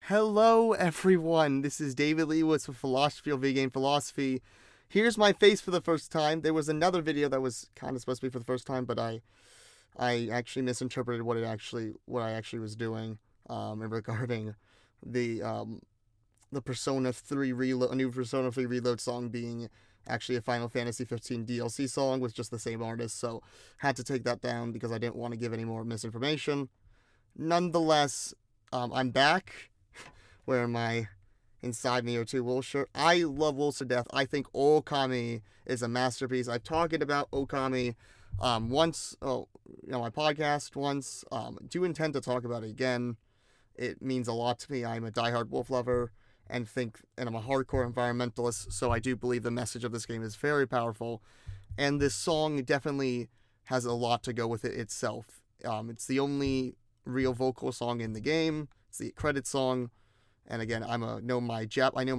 Hello everyone, this is David Lewis with Philosophy of Video Game Philosophy. Here's my face for the first time. There was another video that was kind of supposed to be for the first time, but I actually misinterpreted what I actually was doing regarding the Persona 3 Reload, a new Persona 3 Reload song being actually a Final Fantasy 15 DLC song with just the same artist, so had to take that down because I didn't want to give any more misinformation. Nonetheless, I'm back. Wearing my Inside Me Are Two Wolves shirt. I love Wolves to death. I think Ōkami is a masterpiece. I've talked about Ōkami once, my podcast once. Do intend to talk about it again. It means a lot to me. I'm a diehard wolf lover and I'm a hardcore environmentalist, so I do believe the message of this game is very powerful. And this song definitely has a lot to go with it itself. It's the only real vocal song in the game. It's the credit song. And again, I know my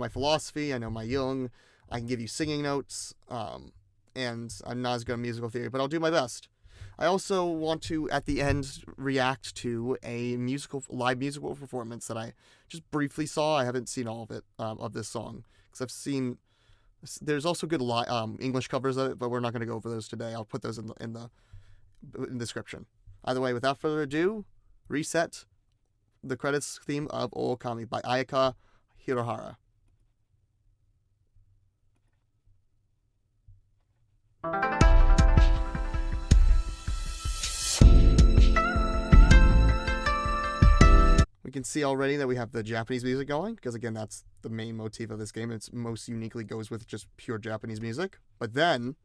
philosophy, I know my Jung, I can give you singing notes, and I'm not as good at musical theory, but I'll do my best. I also want to, at the end, react to a live musical performance that I just briefly saw. I haven't seen all of it, of this song, because there's also good English covers of it, but we're not going to go over those today. I'll put those in the description. Either way, without further ado, reset the credits theme of Ōkami by Ayaka Hirahara. We can see already that we have the Japanese music going, because again, that's the main motif of this game. It most uniquely goes with just pure Japanese music. But then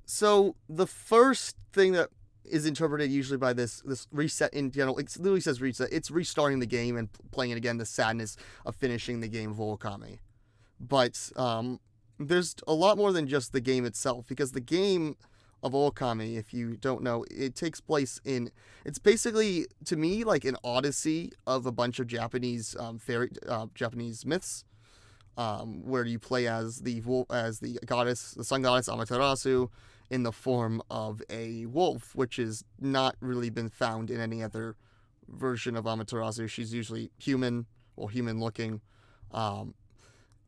so the first thing that is interpreted usually by this reset in general, it literally says reset. It's restarting the game and playing it again, the sadness of finishing the game of Ōkami. But there's a lot more than just the game itself, because the game of Ōkami, if you don't know, it takes place it's basically, to me, like an odyssey of a bunch of Japanese Japanese myths, where you play as the sun goddess Amaterasu in the form of a wolf, which has not really been found in any other version of Amaterasu. She's usually human looking,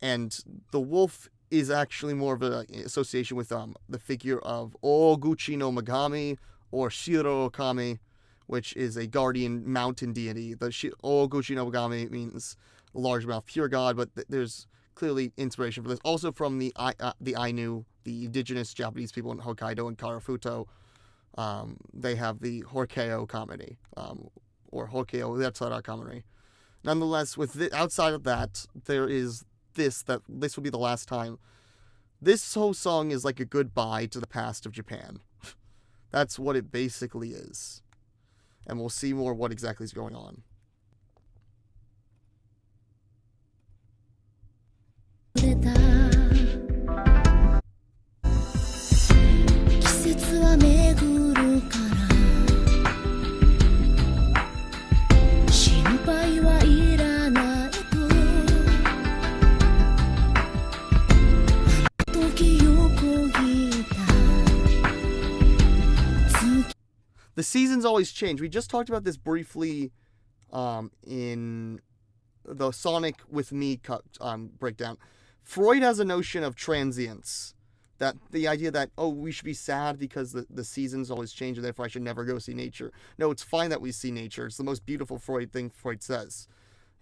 and the wolf is actually more of an association with the figure of Oguchi no Megami or Shiro Ōkami, which is a guardian mountain deity. The Oguchi no Megami means largemouth pure god, but there's clearly inspiration for this. Also from the Ainu, the indigenous Japanese people in Hokkaido and Karafuto, they have the Horkeo comedy, or Horkeo Yatsara comedy. Nonetheless, outside of that, there is this will be the last time. This whole song is like a goodbye to the past of Japan. That's what it basically is. And we'll see more what exactly is going on. The seasons always change. We just talked about this briefly in the Sonic with Me breakdown. Freud has a notion of transience. That the idea that, we should be sad because the seasons always change and therefore I should never go see nature. No, it's fine that we see nature. It's the most beautiful thing Freud says.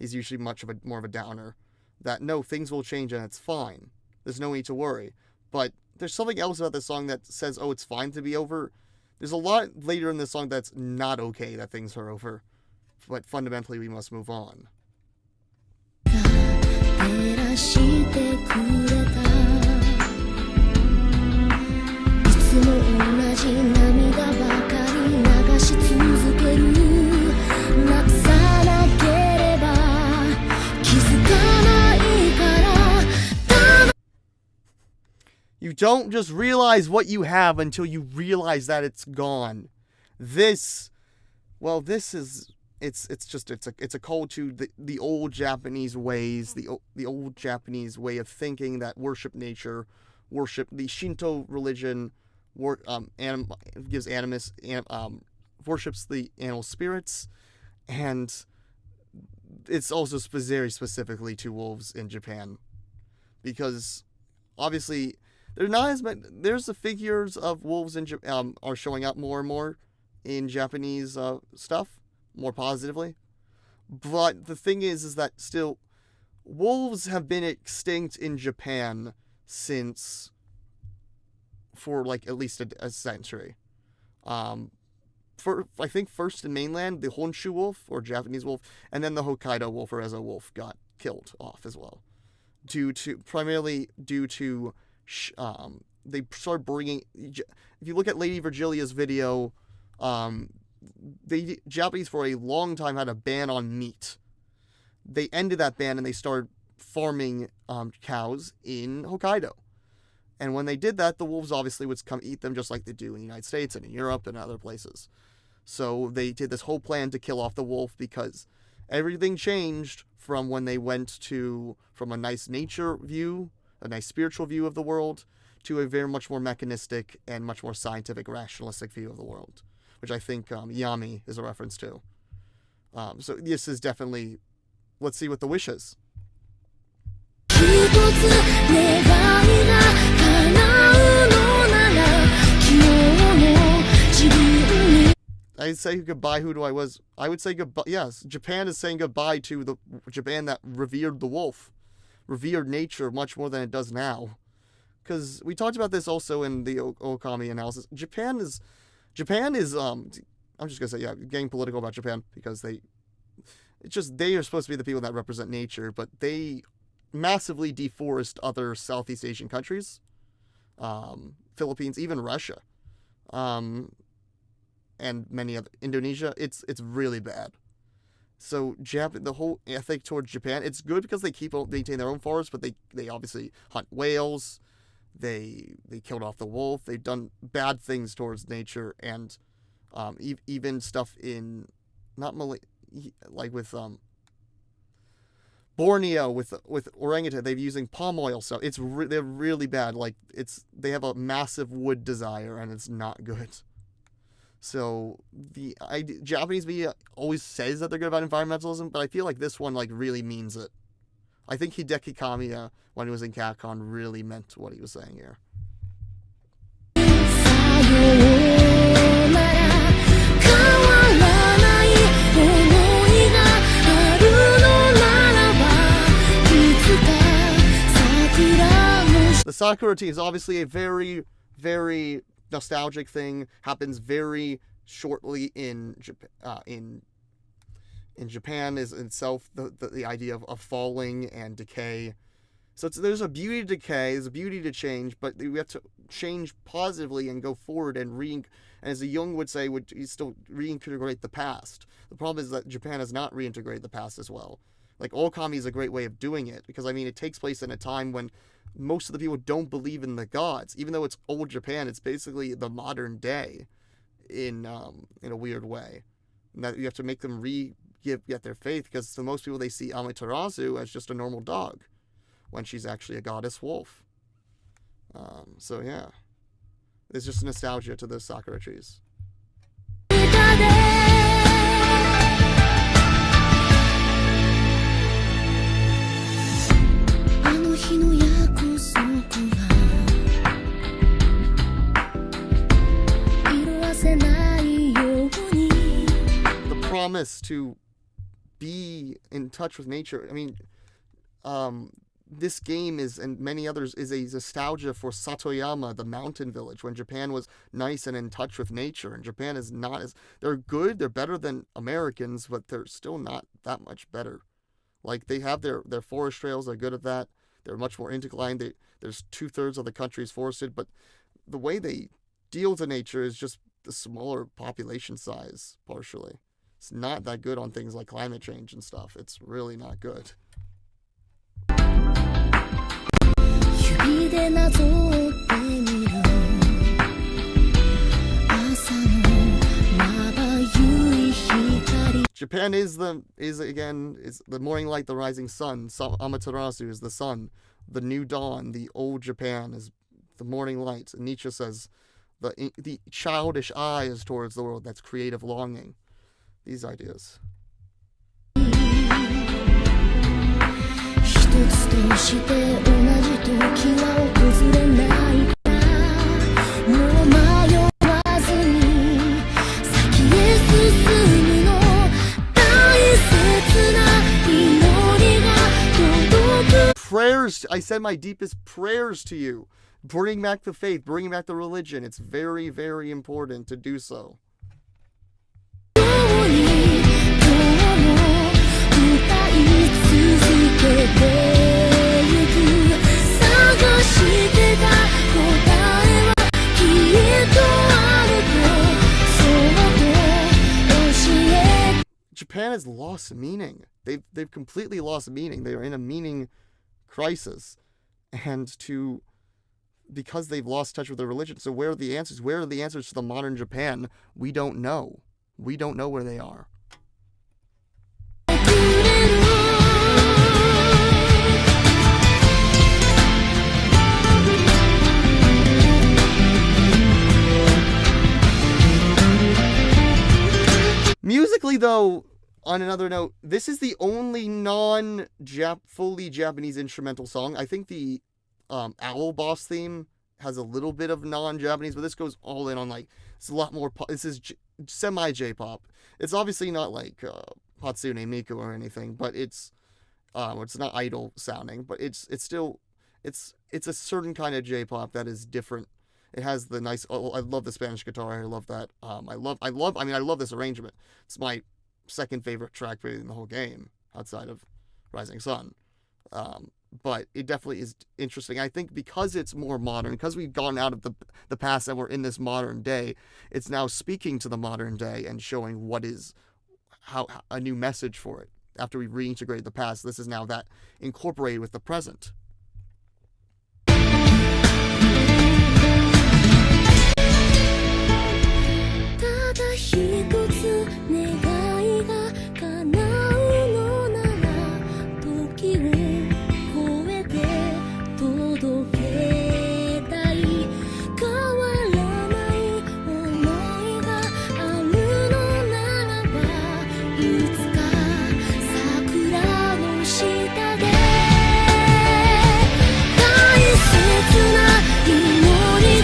He's usually more of a downer. That, no, things will change and it's fine. There's no need to worry. But there's something else about this song that says, it's fine to be over. There's a lot later in the song that's not okay that things are over, but fundamentally we must move on. You don't just realize what you have until you realize that it's gone. It's a call to the old Japanese ways, the old Japanese way of thinking that worship nature, worship the Shinto religion, gives animus, worships the animal spirits, and it's also very specifically to wolves in Japan, because obviously there's not as many. There's the figures of wolves in are showing up more and more in Japanese stuff, more positively. But the thing is that still, wolves have been extinct in Japan for like at least a century. I think first in mainland, the Honshu wolf, or Japanese wolf, and then the Hokkaido wolf, or Ezo wolf, got killed off as well. Primarily due to, they started bringing, if you look at Lady Virgilia's video, Japanese for a long time had a ban on meat. They ended that ban and they started farming cows in Hokkaido. And when they did that, the wolves obviously would come eat them just like they do in the United States and in Europe and other places. So they did this whole plan to kill off the wolf, because everything changed from when they went from a nice nature view, a nice spiritual view of the world, to a very much more mechanistic and much more scientific, rationalistic view of the world, which I think Yami is a reference to. So this is definitely, let's see what the wish is. I'd say goodbye. I would say goodbye. Yes, Japan is saying goodbye to the Japan that revered the wolf, revered nature much more than it does now. Because we talked about this also in the Ōkami analysis. Japan is. I'm just gonna say, yeah, getting political about Japan, because they are supposed to be the people that represent nature, but they massively deforest other Southeast Asian countries, Philippines, even Russia. And many other, Indonesia, it's really bad. So the whole ethic towards Japan, it's good because they maintain their own forests, but they obviously hunt whales, they killed off the wolf, they've done bad things towards nature, and even stuff in like with Borneo with orangutan, they're using palm oil, so they're really bad. Like they have a massive wood desire, and it's not good. So the Japanese media always says that they're good about environmentalism, but I feel like this one really means it. I think Hideki Kamiya, when he was in Capcom, really meant what he was saying here. The Sakura team is obviously a very, very nostalgic thing. Happens very shortly in Japan is itself the idea of falling and decay. So there's a beauty to decay, there's a beauty to change, but we have to change positively and go forward and as a Jung would say, you still reintegrate the past. The problem is that Japan has not reintegrated the past as well. Like Ōkami is a great way of doing it, because it takes place in a time when most of the people don't believe in the gods. Even though it's old Japan, it's basically the modern day in a weird way. And that you have to make them get their faith, because for most people they see Amaterasu as just a normal dog, when she's actually a goddess wolf. So yeah, it's just nostalgia to the Sakura trees. The promise to be in touch with nature. This game and many others is a nostalgia for Satoyama, the mountain village, when Japan was nice and in touch with nature. And Japan is not they're good, they're better than Americans, but they're still not that much better. Like, they have their forest trails, they're good at that. They're much more interlined. There's 2/3 of the country is forested, but the way they deal with nature is just the smaller population size, partially. It's not that good on things like climate change and stuff. It's really not good. Japan is the morning light, the rising sun. Amaterasu is the sun, the new dawn. The old Japan is the morning light. And Nietzsche says the childish eye is towards the world. That's creative longing. These ideas. Prayers, I send my deepest prayers to you. Bring back the faith, bring back the religion. It's very, very important to do so. Japan has lost meaning. They've completely lost meaning. They are in a meaning crisis, and because they've lost touch with their religion. So where are the answers? Where are the answers to the modern Japan? We don't know. We don't know where they are. Musically, though, on another note, this is the only fully Japanese instrumental song. I think the Owl Boss theme has a little bit of non-Japanese, but this goes all in on, like, it's a lot more this is semi-J-pop. It's obviously not like Hatsune Miku or anything, but it's not idol sounding, but it's still it's a certain kind of J-pop that is different. It has the nice, I love the Spanish guitar. I love that. I love this arrangement. It's my second favorite track in the whole game outside of Rising Sun. But it definitely is interesting. I think because it's more modern, because we've gone out of the past and we're in this modern day, it's now speaking to the modern day and showing how a new message for it. After we reintegrated the past, this is now that incorporated with the present.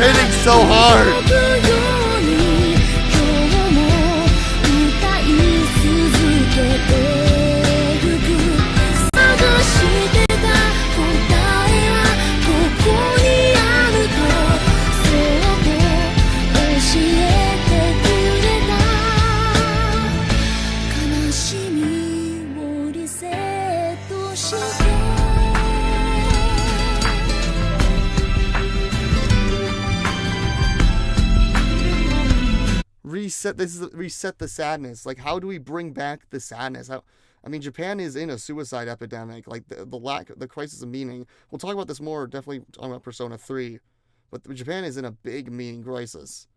Hitting so hard. Reset the sadness. Like, how do we bring back the sadness? Japan is in a suicide epidemic. Like, the crisis of meaning. We'll talk about this more, definitely talking about Persona 3. But Japan is in a big meaning crisis.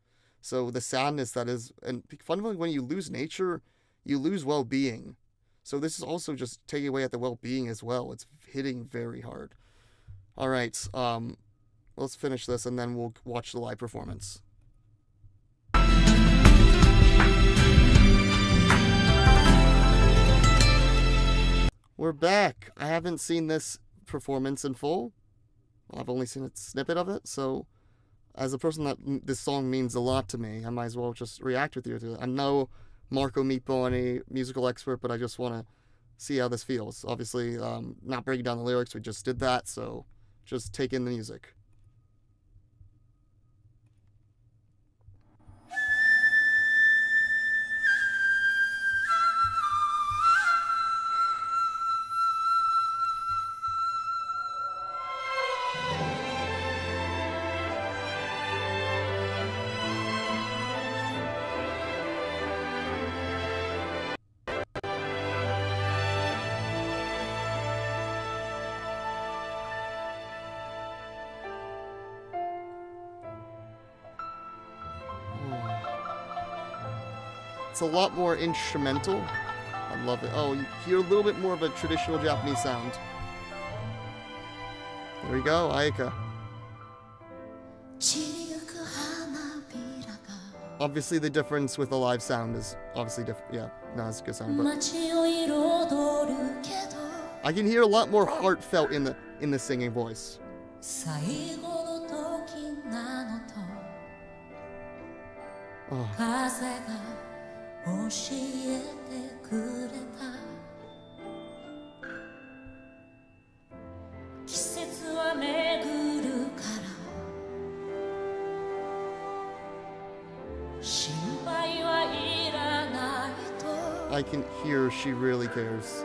So the sadness that is, and fundamentally when you lose nature, you lose well-being. So this is also just taking away at the well-being as well. It's hitting very hard. All right, let's finish this and then we'll watch the live performance. We're back. I haven't seen this performance in full. I've only seen a snippet of it, so as a person that this song means a lot to me, I might as well just react with you to it. I'm no Marco Meepo, any musical expert, but I just want to see how this feels. Obviously, not breaking down the lyrics, we just did that, so just take in the music. It's a lot more instrumental. love it. Oh, you hear a little bit more of a traditional Japanese sound. There we go, Ayaka. Obviously, the difference with the live sound is obviously different. Yeah, no, it's a good sound. But I can hear a lot more heartfelt in the singing voice. Oh. I can hear she really cares.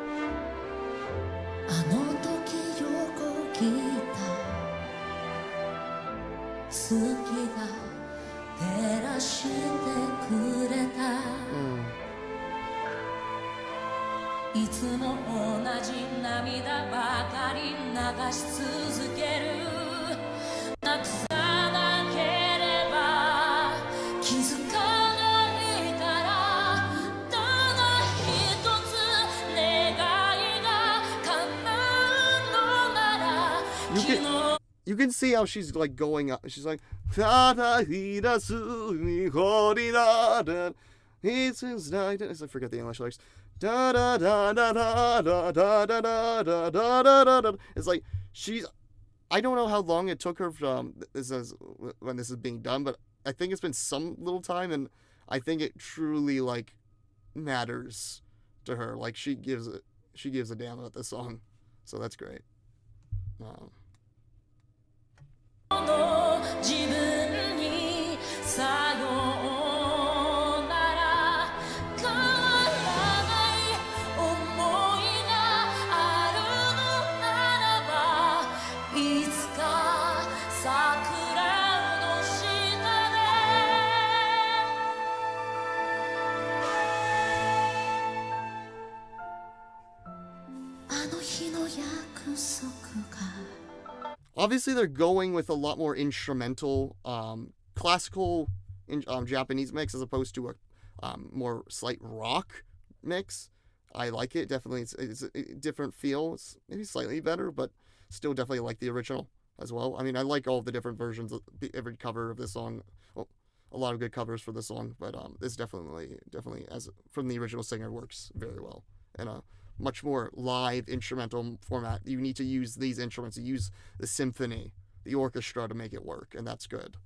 You can see how she's like going up. She's like, I forget the English lyrics. It's like she's. I don't know how long it took her from when this is being done, but I think it's been some little time, and I think it truly like matters to her. Like she gives a damn about this song, so that's great. Obviously, they're going with a lot more instrumental, classical Japanese mix as opposed to a more slight rock mix. I like it. Definitely, it's a different feel. It's maybe slightly better, but still definitely like the original as well. I mean, I like all the different versions of every cover of this song. Well, a lot of good covers for this song, but this definitely as from the original singer works very well. And much more live instrumental format. You need to use these instruments. You use the symphony, the orchestra to make it work, and that's good.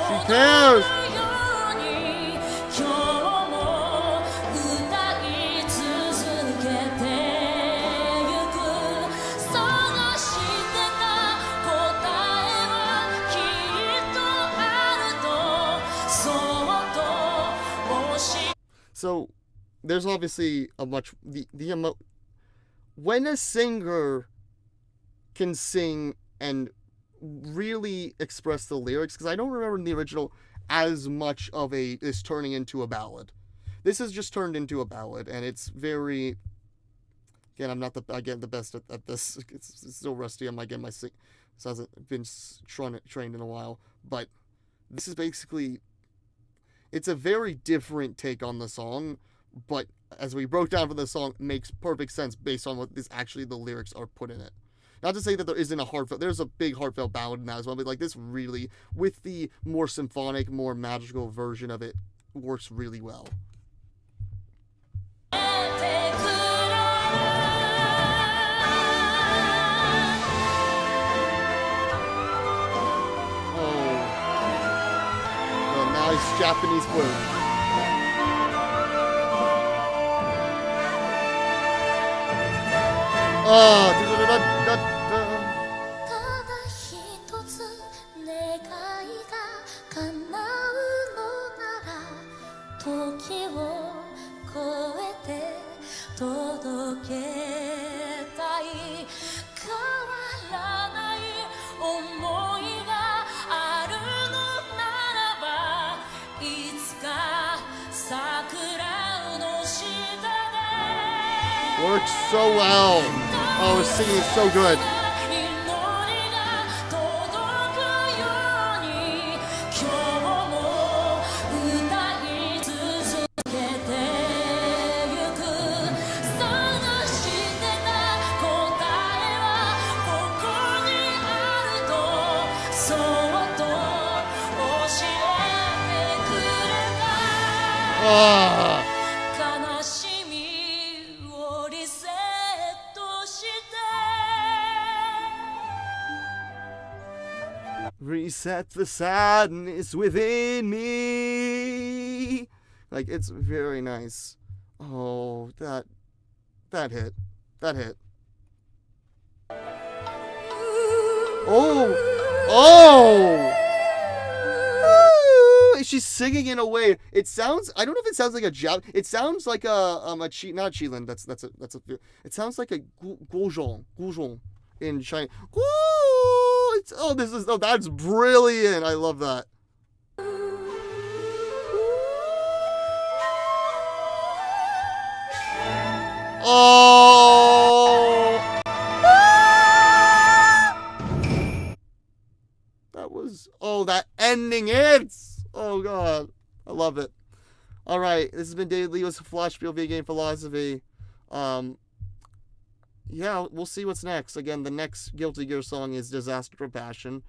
She cares! So, there's obviously a much when a singer can sing and really express the lyrics, because I don't remember in the original as much of this turning into a ballad. This is just turned into a ballad, and it's very. Again, I'm not the best at this. It's still rusty. I'm again this hasn't been trained in a while, but this is basically. It's a very different take on the song, but as we broke down for the song, makes perfect sense based on what the lyrics are put in it. Not to say that there isn't there's a big heartfelt ballad in that as well, but like this really, with the more symphonic, more magical version of it, works really well. Nice Japanese flute. Oh, 時を越えて届けたい変わらない想いがあるのならばいつか桜の下で Works so well. Oh, his singing is so good. Reset the sadness within me. Like, it's very nice. Oh, that hit. That hit. Oh! She's singing in a way. It sounds. I don't know if it sounds like a Jap. It sounds like not Qilin. That's a. It sounds like a guzhong in Chinese. That's brilliant. I love that. Oh. That was. Oh, that ending hits. Oh, God. I love it. All right. This has been David Lee with Flashspiel Video Game Philosophy. Yeah, we'll see what's next. Again, the next Guilty Gear song is Disaster for Passion.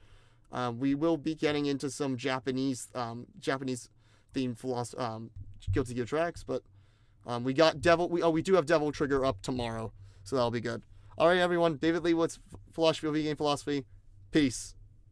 We will be getting into some Japanese themed Guilty Gear tracks, but we got we do have Devil Trigger up tomorrow, so that'll be good. All right, everyone. David Lee with Flashspiel Video Game Philosophy. Peace.